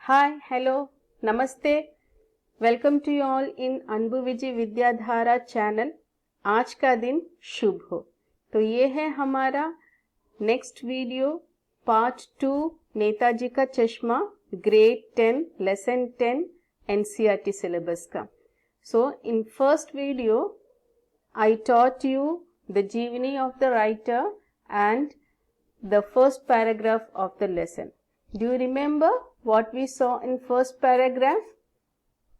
हाय hello नमस्ते welcome to you all in Anbu Vijay Vidyadhara channel. आज का दिन शुभ हो। तो ये है हमारा नेक्स्ट वीडियो पार्ट 2 नेताजी का चश्मा ग्रेड 10 लेसन 10 एनसीईआरटी सिलेबस का। So in first video I taught you the Jeevani of the writer and the first paragraph of the lesson. Do you remember what we saw in first paragraph?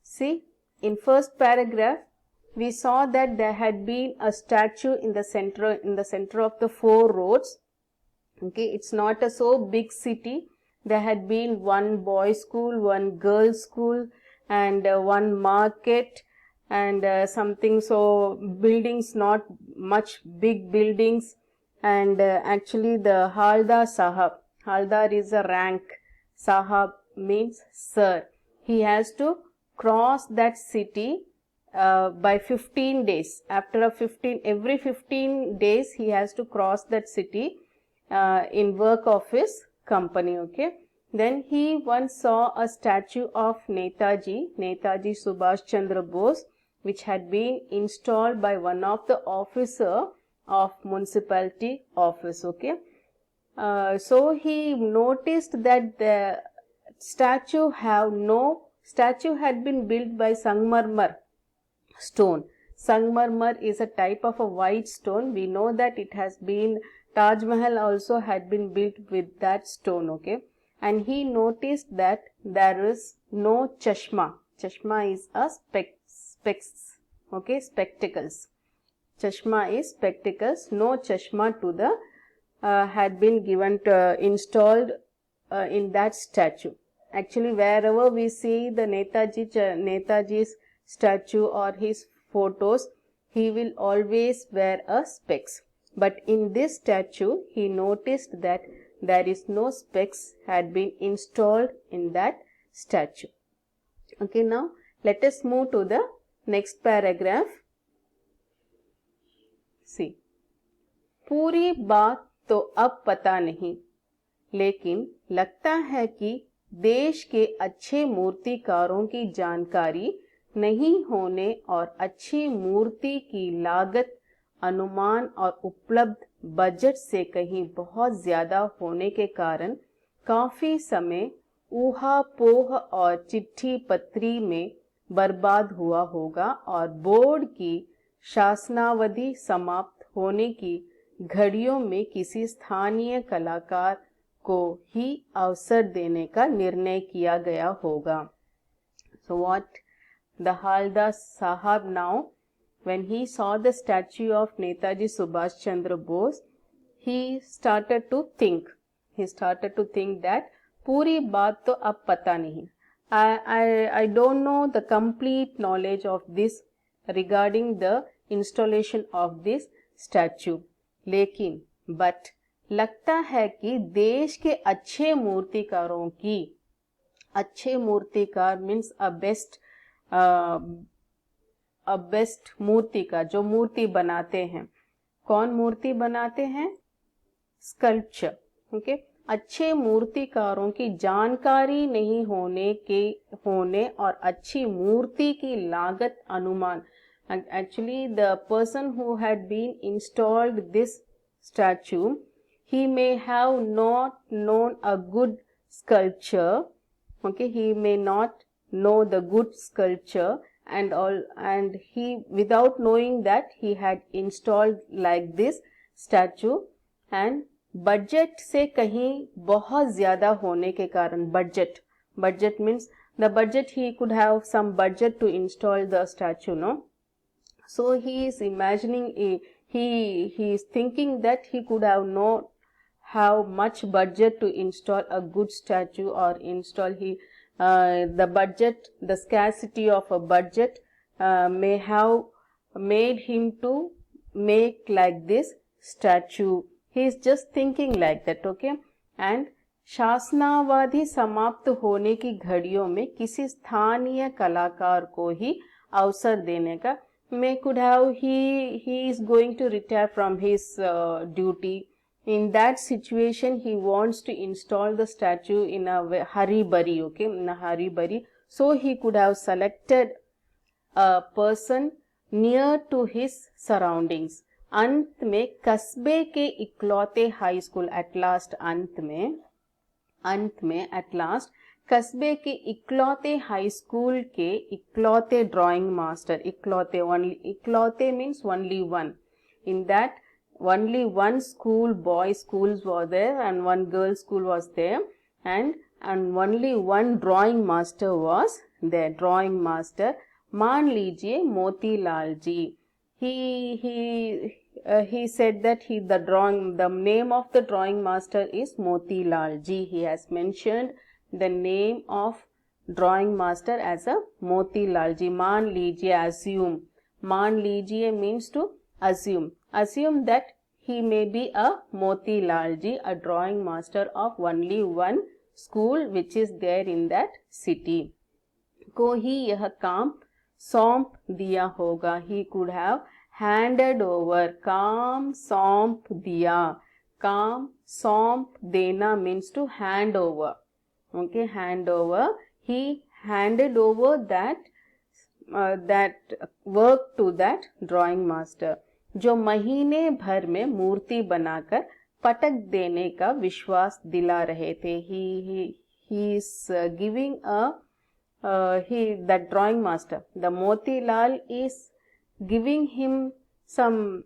See, in first paragraph we saw that there had been a statue in the center of the four roads. Okay, it's not a so big city. There had been one boys school, one girls school, and one market, and something, so buildings, not much big buildings, and actually the Haldar Sahab, Haldar is a rank, Sahab means sir, he has to cross that city by 15 days. After every 15 days he has to cross that city in work of his company. Okay, then he once saw a statue of Netaji Subhash Chandra Bose, which had been installed by one of the officer of municipality office. Okay, so he noticed that the statue had been built by Sangmarmar stone. Sangmarmar is a type of a white stone. We know that it has been, Taj Mahal also had been built with that stone. Okay, and he noticed that there is no chashma. Chashma is a specs. Okay, spectacles. Chashma is spectacles. No chashma to the had been given installed in that statue. Actually, wherever we see the Netaji's statue or his photos, he will always wear a specs. But in this statue, he noticed that there is no specs had been installed in that statue. Okay, now let us move to the next paragraph. See, पूरी बात तो अब पता नहीं, लेकिन लगता है कि देश के अच्छे मूर्तिकारों की जानकारी नहीं होने और अच्छी मूर्ति की लागत अनुमान और उपलब्ध बजट से कहीं बहुत ज्यादा होने के कारण काफी समय ऊहापोह और चिट्ठी पत्री में बर्बाद हुआ होगा और बोर्ड की शासनावधि समाप्त होने की घड़ियों में किसी स्थानीय कलाकार को ही अवसर देने का निर्णय किया गया होगा. So what the Haldar Sahab now, when he saw the statue of Netaji Subhash Chandra Bose, he started to think that पूरी बात तो अब पता नहीं. I don't know the complete knowledge of this regarding the installation of this statue, लेकिन but लगता है कि देश के अच्छे मूर्तिकारों की, अच्छे मूर्तिकार मीन्स अ बेस्ट मूर्तिकार, जो मूर्ति बनाते हैं. कौन मूर्ति बनाते हैं? स्कल्पचर. ओके, अच्छे मूर्तिकारों की जानकारी नहीं होने और अच्छी मूर्ति की लागत अनुमान. Actually, the person who had been installed this statue, he may have not known a good sculpture. Okay, he may not know the good sculpture, and he, without knowing that, he had installed like this statue, and budget से कहीं बहुत ज्यादा होने के कारण, budget means the budget, he could have some budget to install the statue, no? So he is imagining, he is thinking that he could have how much budget to install a good statue or install the budget, the scarcity of a budget may have made him to make like this statue. He is just thinking like that. Okay, and शासनावधि समाप्त होने की घड़ियों में किसी स्थानीय कलाकार को ही अवसर देने का, may could have, he is going to retire from his duty In that situation, he wants to install the statue in a hurry-burry, okay, in a hurry-burry. So he could have selected a person near to his surroundings. अंत में कस्बे के इकलौते high school, at last अंत में at last कस्बे के इकलौते हाई स्कूल के इकलौते ड्राइंग मास्टर, इकलौते, ओनली, इकलौते means only one. In that only one school, boy schools were there and one girl school was there, and only one drawing master was there. Drawing master, मान लीजिए मोतीलाल जी. He said that the name of the drawing master is Motilal ji. He has mentioned the name of drawing master as a Motilal ji. मान लीजिए, assume. मान लीजिए means to assume. Assume that he may be a Motilal ji, a drawing master of only one school which is there in that city. को ही यह काम सौंप दिया होगा. He could have handed over. काम सौंप दिया. काम सौंप देना means to hand over. Okay, hand over. He handed over that work to that drawing master. जो महीने भर में मूर्ति बनाकर पटक देने का विश्वास दिला रहे थे. He is giving that drawing master, the Motilal, is giving him some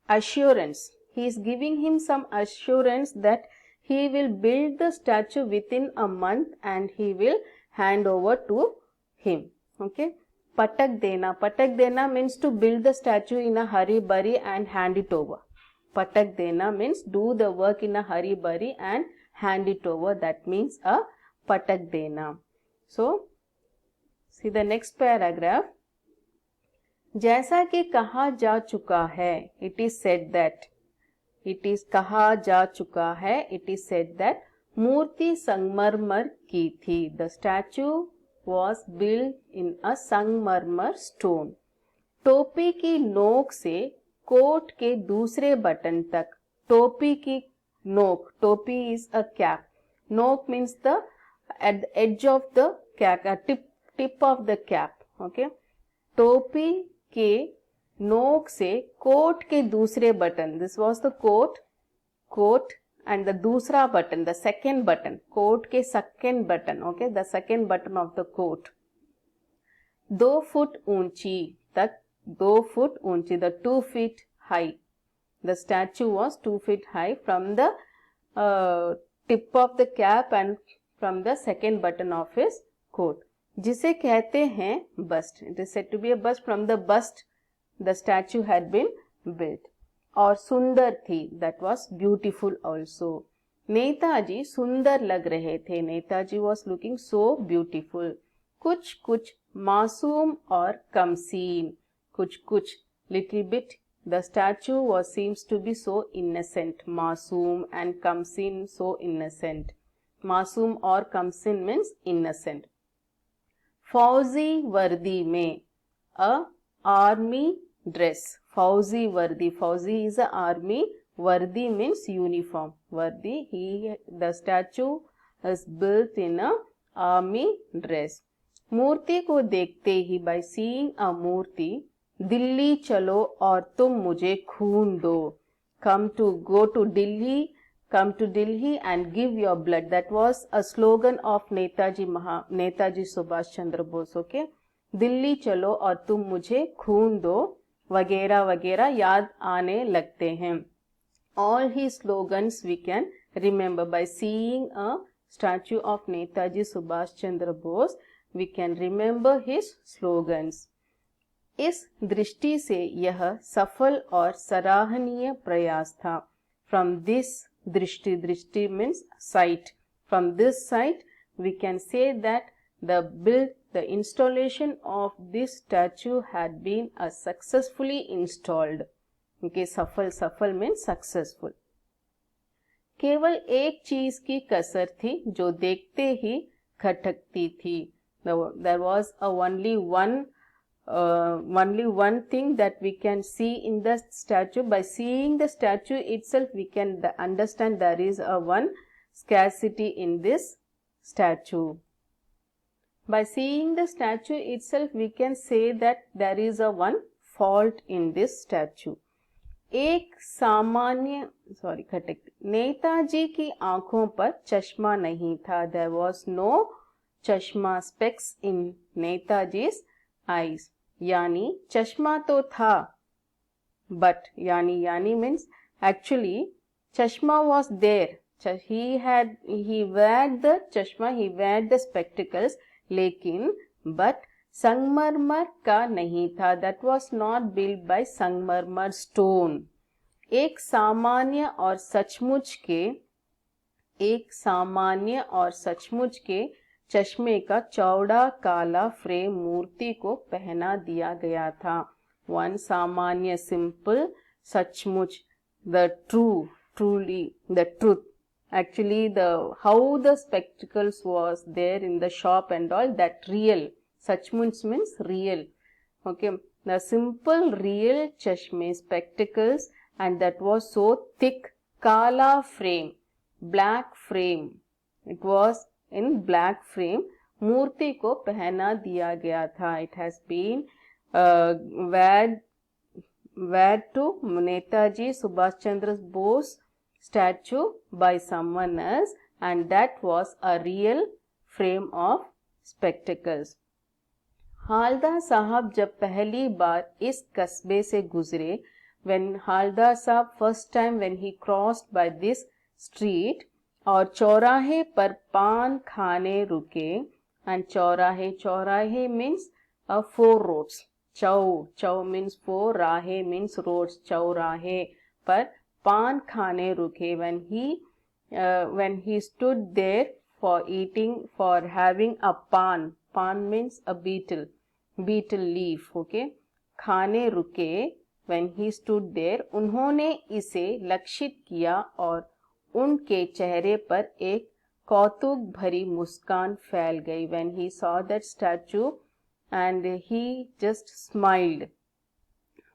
assurance. He is giving him some assurance that he will build the statue within a month and he will hand over to him. Okay. Patak dena means to build the statue in a hurry-burry and hand it over. Patak dena means do the work in a hurry-burry and hand it over. That means a patak dena. So, see the next paragraph. जैसा कि कहा जा चुका है, it is said that, it is कहा जा चुका है, it is said that मूर्ति संगमरमर की थी. The statue was built in a संगमरमर stone. टोपी की नोक से कोट के दूसरे बटन तक. टोपी की नोक, टोपी is a cap. Noke means at the edge of the cap, tip of the cap. Okay. टोपी के नोक से कोट के दूसरे button. This was the coat and the दूसरा button, the second button. Coat के second button. Okay, the second button of the coat. 2 foot ऊंची तक, 2 फुट ऊंची, the 2 feet high. The statue was 2 feet high from the tip of the cap and from the second button of his coat. जिसे कहते हैं bust. It is said to be a bust. From the bust the statue had been built. और सुंदर थी, that was beautiful also. Netaji सुंदर लग रहे थे. Netaji was looking so beautiful. कुछ कुछ मासूम और कमसीन. कुछ little bit. The statue seems to be so innocent. मासूम and kamsin, so innocent. मासूम और कमसीन means innocent. फौजी वर्दी में, a army dress. फौजी वर्दी, फौजी is a army, वर्दी means uniform. वर्दी, the statue is built in a army dress. मूर्ति को देखते ही, by seeing a मूर्ति, दिल्ली चलो और तुम मुझे खून दो. Go to Delhi, come to Delhi and give your blood. That was a slogan of Netaji Subhash Chandra Bose. Okay, Delhi चलो और तुम मुझे खून दो, वगैरह वगैरह याद आने लगते हैं. All his slogans we can remember by seeing a statue of Netaji Subhash Chandra Bose. We can remember his slogans. इस दृष्टि से यह सफल और सराहनीय प्रयास था. From this दृष्टि means sight. From this sight we can say that the installation of this statue had been successfully installed. Okay, सफल means successful. केवल एक चीज की कसर थी जो देखते ही खटकती थी. There was only one only one thing that we can see in the statue. By seeing the statue itself, we can understand there is a one scarcity in this statue. By seeing the statue itself, we can say that there is a one fault in this statue. एक सामान्य नेताजी की आंखों पर चश्मा नहीं था. There was no चश्मा specs in नेताजी's eyes. यानी चश्मा तो था, but यानी means actually चश्मा was there. He weared the चश्मा, he weared the spectacles, लेकिन but संगमरमर का नहीं था. That was not built by संगमरमर stone. एक सामान्य और सचमुच के चश्मे का चौड़ा काला फ्रेम मूर्ति को पहना दिया गया था. One सामान्य simple, सचमुच the truth. Actually how the spectacles was there in the shop and all, that real. Sachmuch means real. Okay, the simple real chashme spectacles, and that was so thick. Kala frame, black frame. It was in black frame. मूर्ति को पहना दिया गया था. It has been weared to Netaji Subhash Chandra Bose statue by someone else, and that was a real frame of spectacles. Halda साहब जब पहली बार इस कस्बे से गुजरे, when हालदा साहब first time when he crossed by this street, और चौराहे पर पान खाने रुके, and चौराहे means four roads. चौ means four, राहे means roads. चौराहे पर पान खाने रुके, when he stood there for having a pan means a beetle leaf. Okay, खाने रुके, when he stood there, उन्होंने इसे लक्षित किया और उनके चेहरे पर एक कौतुक भरी मुस्कान फैल गई. When he saw that statue and he just smiled.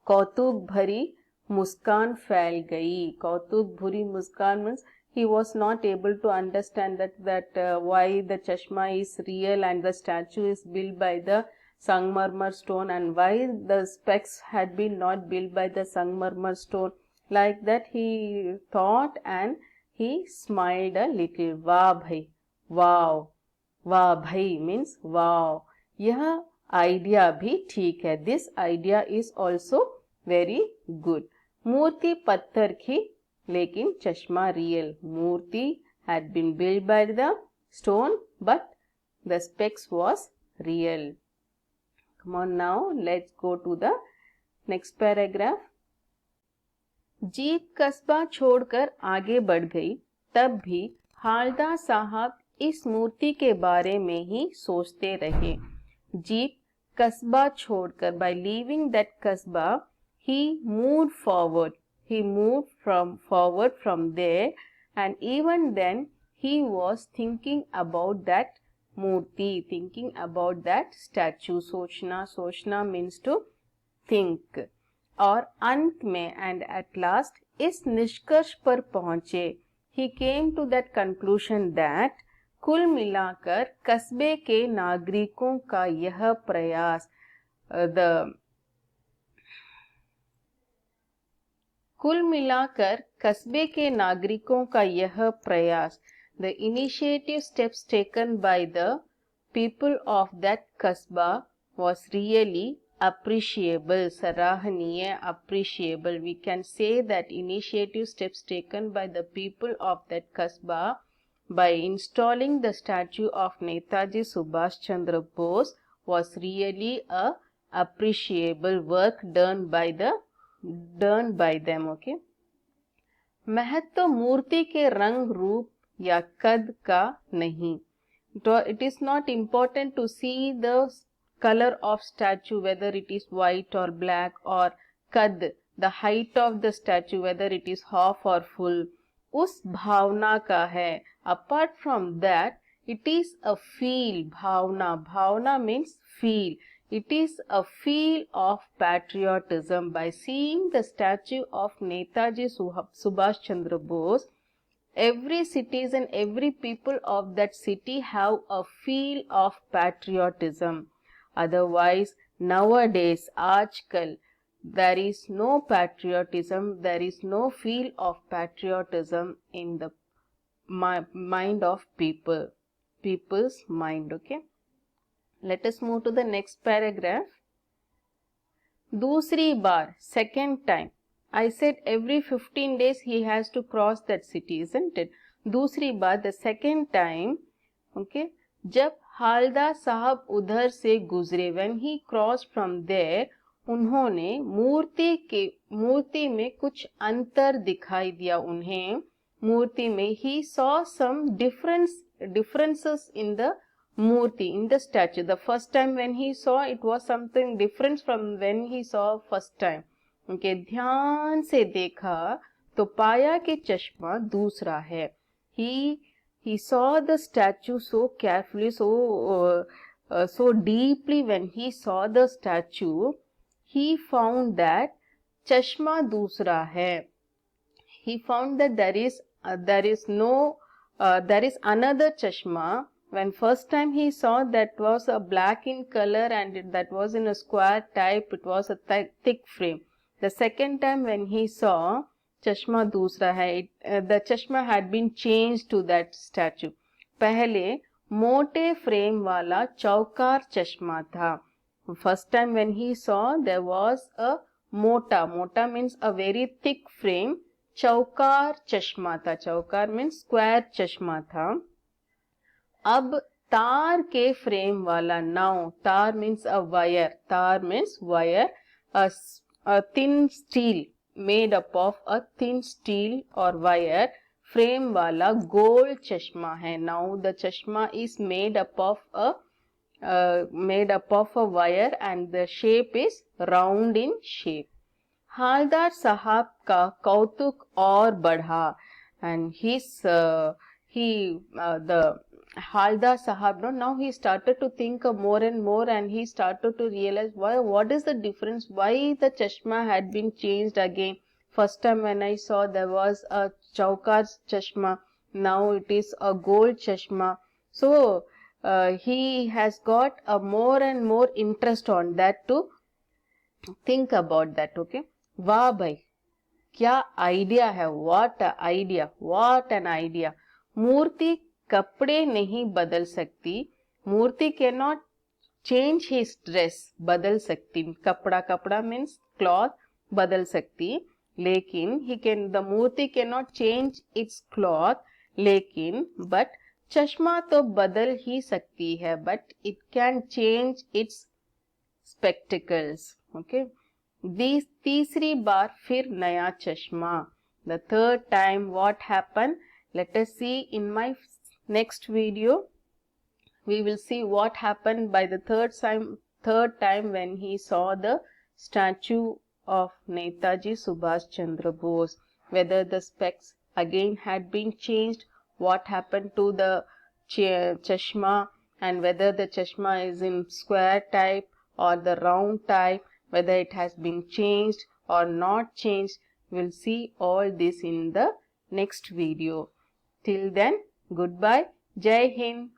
कौतुक भरी मुस्कान फैल गई. कौतुक भरी मुस्कान means he was not able to understand that why the chashma is real and the statue is built by the Sangmarmar stone, and why the specs had been not built by the Sangmarmar stone. Like that he thought and he smiled a little. वाह भाई, wow. वाह भाई means wow. यह idea भी ठीक है. This idea is also very good. मूर्ति पत्थर की, लेकिन चश्मा रियल. मूर्ति had been built by the stone, but the specs was real. Come on now, let's go to the next paragraph. Jeep कस्बा छोड़कर आगे बढ़ गई, तब भी हालदा साहब इस मूर्ति के बारे में ही सोचते रहे. जीप कस्बा छोड़कर, by leaving that kasbah, he moved forward. He moved forward from there, and even then he was thinking about that Murthy, thinking about that statue. सोचना means to think. और अंत में, and at last, इस निष्कर्ष पर पहुंचे. He came to that conclusion that कुल मिलाकर कस्बे के नागरिकों का यह प्रयास, कुल मिलाकर कस्बे के नागरिकों का यह प्रयास, the initiative steps taken by the people of that kasbah was really appreciable. सराहनीय, appreciable. We can say that initiative steps taken by the people of that kasbah by installing the statue of Netaji Subhash Chandra Bose was really a appreciable work done by them. Okay. महत्व मूर्ति के रंग रूप या कद का नहीं. It is not important to see the color of statue, whether it is white or black, or kad, the height of the statue, whether it is half or full. उस भावना का है. Apart from that, it is a feel. Bhavna means feel. It is a feel of patriotism. By seeing the statue of Netaji Subhash Chandra Bose, every citizen, every people of that city have a feel of patriotism. Otherwise, nowadays, aajkal, there is no patriotism, there is no feel of patriotism in the mind of people's mind. Okay. Let us move to the next paragraph. दूसरी बार, second time. I said every 15 days he has to cross that city, isn't it? दूसरी बार, the second time, okay, जब हालदार साहब उधर से गुजरे, when he crossed from there, उन्होंने मूर्ति में कुछ अंतर दिखाई दिया उन्हें. मूर्ति में he saw some differences in the Murti, in the statue. The first time when he saw, it was something different from when he saw first time. Okay, ध्यान से देखा तो पाया कि चश्मा दूसरा है. He saw the statue so carefully, so deeply. When he saw the statue, he found that चश्मा दूसरा है. He found that there is another chashma. When first time he saw, that was a black in color and that was in a square type, it was a thick frame. The second time when he saw, chashma दूसरा है, the chashma had been changed to that statue. पहले मोटे frame वाला चौकार चश्मा था. First time when he saw, there was a mota means a very thick frame, चौकार चश्मा था. चौकार means square चश्मा था. अब तार के फ्रेम वाला, now तार means a wire, तार means wire, a thin steel, made up of a thin steel or wire, frame वाला गोल चश्मा है. Now the chashma is made up of a wire and the shape is round in shape. Haldar साहब का कौतुक और बढ़ा, and the Haldar Sahab, now he started to think more and more, and he started to realize what is the difference, why the chashma had been changed again. First time when I saw, there was a chaukar chashma, now it is a gold chashma. So he has got a more and more interest on that to think about that. Okay, वाह भाई, क्या idea है, what an idea. मूर्ति कपड़े नहीं बदल सकती, मूर्ति cannot change his dress, बदल सकती, कपड़ा means cloth, बदल सकती, लेकिन the Murthy cannot change its cloth, लेकिन but चश्मा तो बदल ही सकती है, but it can change its spectacles. Okay, तीसरी बार फिर नया चश्मा. The third time what happened? Let us see in my next video. We will see what happened by the third time when he saw the statue of Netaji Subhash Chandra Bose. Whether the specs again had been changed, what happened to the chashma, and whether the chashma is in square type or the round type, whether it has been changed or not changed. We'll see all this in the next video. Till then, goodbye. Jai Hind.